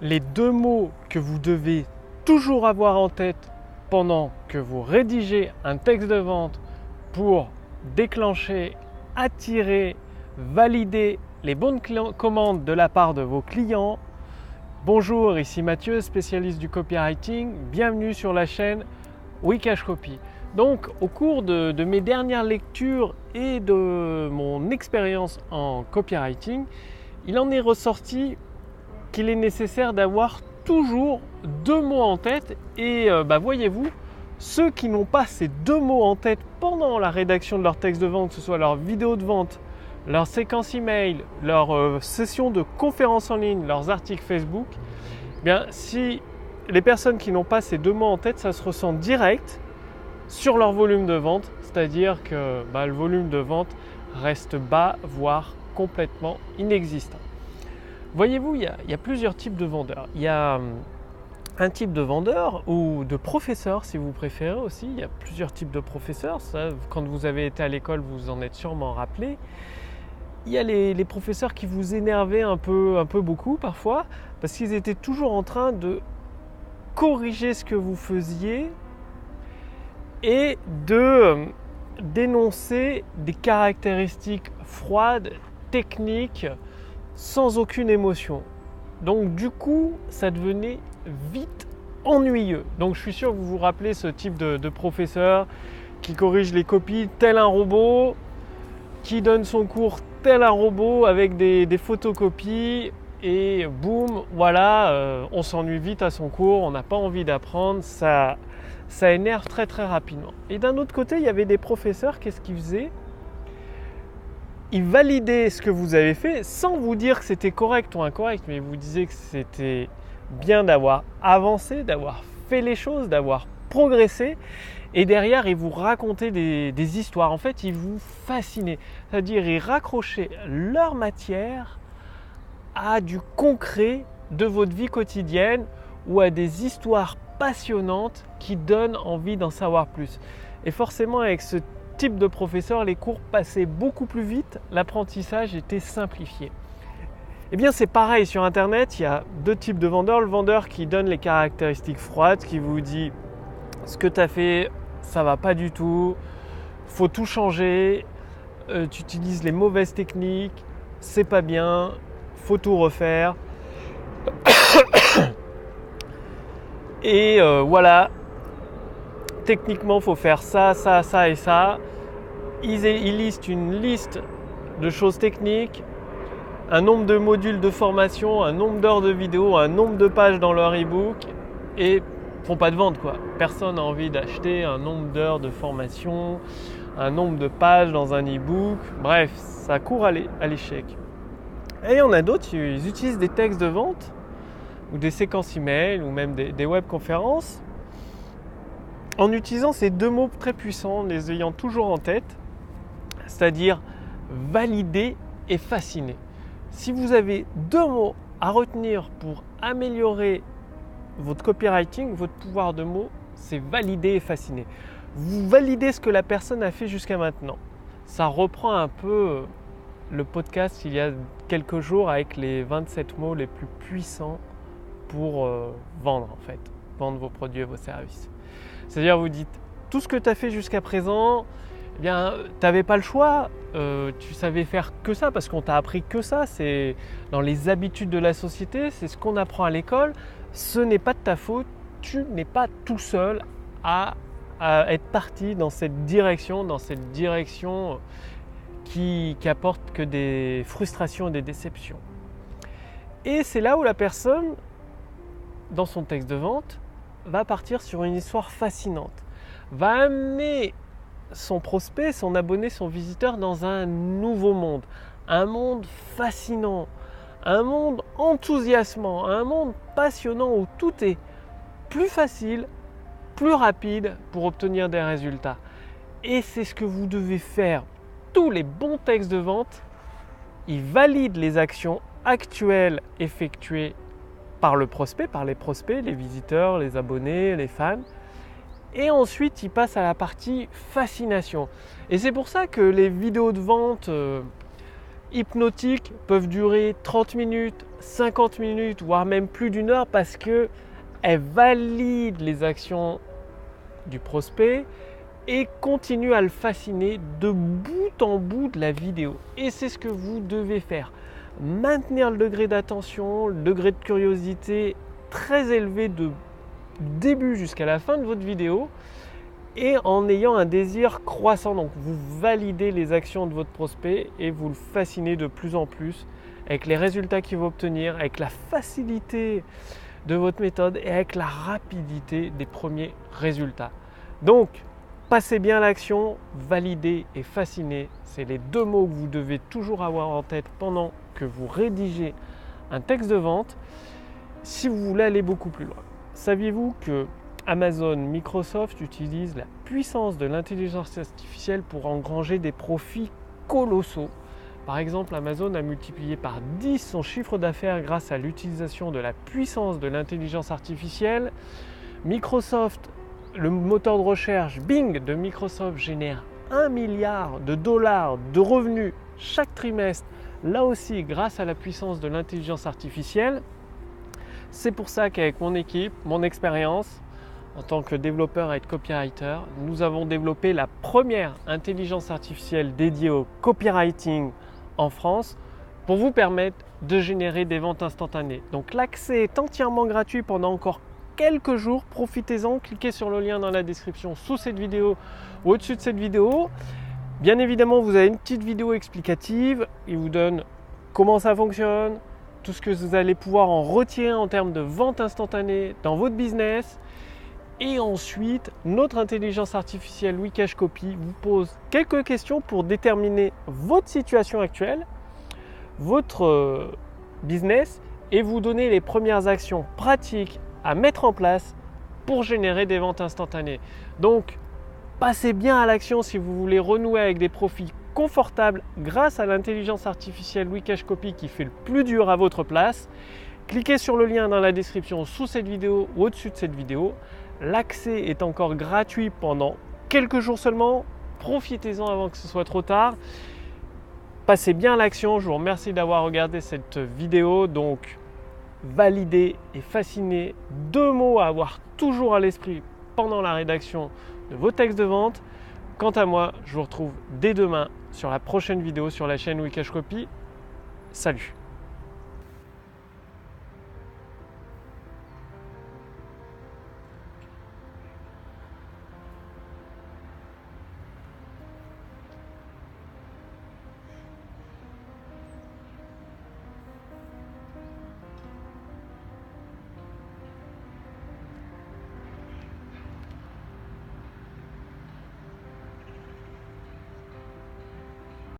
Les deux mots que vous devez toujours avoir en tête pendant que vous rédigez un texte de vente pour déclencher, attirer, valider les bonnes commandes de la part de vos clients. Bonjour, ici Mathieu, spécialiste du copywriting. Bienvenue sur la chaîne Wikash Copy. Donc, au cours de mes dernières lectures et de mon expérience en copywriting, il en est ressorti qu'il est nécessaire d'avoir toujours deux mots en tête et voyez-vous, ceux qui n'ont pas ces deux mots en tête pendant la rédaction de leur texte de vente, que ce soit leur vidéo de vente, leur séquence email, leur session de conférence en ligne, leurs articles Facebook, si les personnes qui n'ont pas ces deux mots en tête, ça se ressent direct sur leur volume de vente, c'est-à-dire que le volume de vente reste bas, voire complètement inexistant. Voyez-vous, il y a plusieurs types de vendeurs. Il y a un type de vendeur ou de professeur, si vous préférez aussi. Il y a plusieurs types de professeurs. Ça, quand vous avez été à l'école, vous en êtes sûrement rappelé. Il y a les professeurs qui vous énervaient un peu beaucoup parfois, parce qu'ils étaient toujours en train de corriger ce que vous faisiez et de dénoncer des caractéristiques froides, techniques, sans aucune émotion. Donc du coup, ça devenait vite ennuyeux. Donc je suis sûr que vous vous rappelez ce type de professeur qui corrige les copies tel un robot, qui donne son cours tel un robot avec des photocopies et boum, voilà, on s'ennuie vite à son cours, on n'a pas envie d'apprendre, ça énerve très très rapidement. Et d'un autre côté, il y avait des professeurs, qu'est-ce qu'ils faisaient ? Ils validaient ce que vous avez fait sans vous dire que c'était correct ou incorrect, mais ils vous disaient que c'était bien d'avoir avancé, d'avoir fait les choses, d'avoir progressé. Et derrière, ils vous racontaient des histoires. En fait, ils vous fascinaient. C'est-à-dire, ils raccrochaient leur matière à du concret de votre vie quotidienne ou à des histoires passionnantes qui donnent envie d'en savoir plus. Et forcément, avec ce type de professeur, les cours passaient beaucoup plus vite, l'apprentissage était simplifié. Eh bien c'est pareil sur internet, il y a deux types de vendeurs. Le vendeur qui donne les caractéristiques froides, qui vous dit ce que tu as fait, ça va pas du tout, faut tout changer, tu utilises les mauvaises techniques, c'est pas bien, faut tout refaire. Et voilà, techniquement, il faut faire ça, ça, ça et ça. Ils listent une liste de choses techniques, un nombre de modules de formation, un nombre d'heures de vidéo, un nombre de pages dans leur e-book et font pas de vente quoi. Personne n'a envie d'acheter un nombre d'heures de formation, un nombre de pages dans un e-book. Bref, ça court à l'échec. Et il y en a d'autres, ils utilisent des textes de vente ou des séquences email ou même des webconférences en utilisant ces deux mots très puissants, les ayant toujours en tête, c'est-à-dire valider et fasciner. Si vous avez deux mots à retenir pour améliorer votre copywriting, votre pouvoir de mots, c'est valider et fasciner. Vous validez ce que la personne a fait jusqu'à maintenant. Ça reprend un peu le podcast il y a quelques jours avec les 27 mots les plus puissants pour vendre en fait, vendre vos produits et vos services. C'est-à-dire vous dites tout ce que tu as fait jusqu'à présent, tu n'avais pas le choix, tu savais faire que ça parce qu'on t'a appris que ça, c'est dans les habitudes de la société, c'est ce qu'on apprend à l'école, ce n'est pas de ta faute, tu n'es pas tout seul à être parti dans cette direction qui apporte que des frustrations et des déceptions. Et c'est là où la personne, dans son texte de vente, va partir sur une histoire fascinante, va amener son prospect, son abonné, son visiteur dans un nouveau monde, un monde fascinant, un monde enthousiasmant, un monde passionnant où tout est plus facile, plus rapide pour obtenir des résultats. Et c'est ce que vous devez faire. Tous les bons textes de vente, ils valident les actions actuelles effectuées par le prospect, par les prospects, les visiteurs, les abonnés, les fans. Et ensuite, il passe à la partie fascination. Et c'est pour ça que les vidéos de vente hypnotiques peuvent durer 30 minutes, 50 minutes, voire même plus d'une heure parce qu'elles valident les actions du prospect et continuent à le fasciner de bout en bout de la vidéo. Et c'est ce que vous devez faire. Maintenir le degré d'attention, le degré de curiosité très élevé du début jusqu'à la fin de votre vidéo et en ayant un désir croissant. Donc vous validez les actions de votre prospect et vous le fascinez de plus en plus avec les résultats qu'il va obtenir, avec la facilité de votre méthode et avec la rapidité des premiers résultats. Donc passez bien à l'action, valider et fasciner, c'est les deux mots que vous devez toujours avoir en tête pendant que vous rédigez un texte de vente si vous voulez aller beaucoup plus loin. Saviez-vous que Amazon, Microsoft utilisent la puissance de l'intelligence artificielle pour engranger des profits colossaux? Par exemple, Amazon a multiplié par 10 son chiffre d'affaires grâce à l'utilisation de la puissance de l'intelligence artificielle. Microsoft, le moteur de recherche Bing de Microsoft génère 1 milliard de dollars de revenus chaque trimestre, là aussi grâce à la puissance de l'intelligence artificielle. C'est pour ça qu'avec mon équipe, mon expérience en tant que développeur et copywriter, nous avons développé la première intelligence artificielle dédiée au copywriting en France pour vous permettre de générer des ventes instantanées. Donc l'accès est entièrement gratuit pendant encore quelques jours. Profitez-en, cliquez sur le lien dans la description sous cette vidéo ou au-dessus de cette vidéo. Bien évidemment, vous avez une petite vidéo explicative. Il vous donne comment ça fonctionne, tout ce que vous allez pouvoir en retirer en termes de vente instantanée dans votre business. Et ensuite, notre intelligence artificielle Wikash Copy vous pose quelques questions pour déterminer votre situation actuelle, votre business et vous donner les premières actions pratiques à mettre en place pour générer des ventes instantanées. Donc, passez bien à l'action si vous voulez renouer avec des profits confortables grâce à l'intelligence artificielle Wikash Copy qui fait le plus dur à votre place. Cliquez sur le lien dans la description sous cette vidéo ou au-dessus de cette vidéo. L'accès est encore gratuit pendant quelques jours seulement. Profitez-en avant que ce soit trop tard. Passez bien à l'action. Je vous remercie d'avoir regardé cette vidéo. Donc, valider et fasciner, deux mots à avoir toujours à l'esprit pendant la rédaction de vos textes de vente. Quant à moi, je vous retrouve dès demain sur la prochaine vidéo sur la chaîne Wikash Copy. Salut!